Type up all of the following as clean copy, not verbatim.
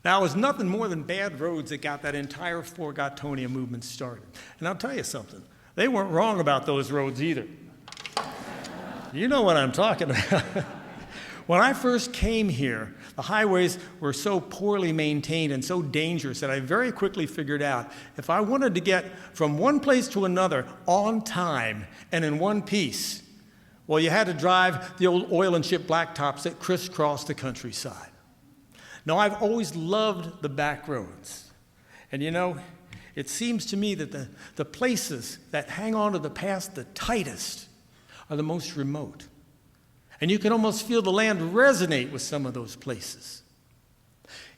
Now, it was nothing more than bad roads that got that entire Forgottonia movement started. And I'll tell you something, they weren't wrong about those roads either. You know what I'm talking about. When I first came here, the highways were so poorly maintained and so dangerous that I very quickly figured out if I wanted to get from one place to another on time and in one piece, well, you had to drive the old oil and chip blacktops that crisscross the countryside. Now, I've always loved the back roads. And you know, it seems to me that the places that hang on to the past the tightest are the most remote. And you can almost feel the land resonate with some of those places.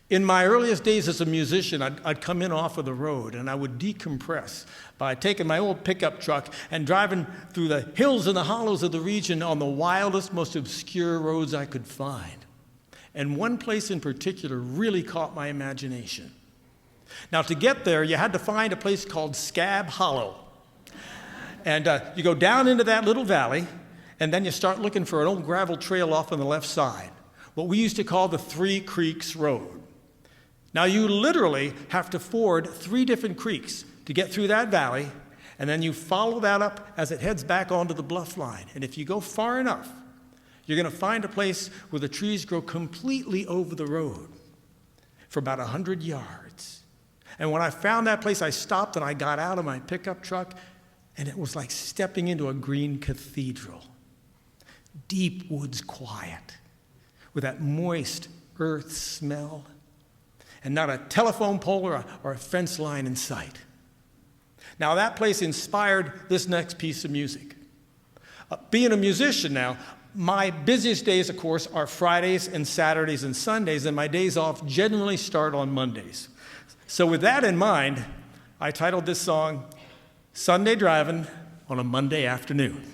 In my earliest days as a musician, I'd come in off of the road and I would decompress by taking my old pickup truck and driving through the hills and the hollows of the region on the wildest, most obscure roads I could find. And one place in particular really caught my imagination. Now, to get there, you had to find a place called Scab Hollow. And you go down into that little valley, and then you start looking for an old gravel trail off on the left side, what we used to call the Three Creeks Road. Now, you literally have to ford 3 different creeks to get through that valley, and then you follow that up as it heads back onto the bluff line. And if you go far enough, you're going to find a place where the trees grow completely over the road for about 100 yards. And when I found that place, I stopped and I got out of my pickup truck, and it was like stepping into a green cathedral. Deep woods quiet, with that moist earth smell, and not a telephone pole or a fence line in sight. Now, that place inspired this next piece of music. Being a musician now, my busiest days, of course, are Fridays and Saturdays and Sundays, and my days off generally start on Mondays. So with that in mind, I titled this song, Sunday Drivin' on a Monday Afternoon.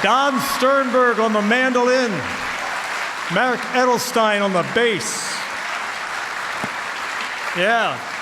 Don Stiernberg on the mandolin. Marc Edelstein on the bass. Yeah.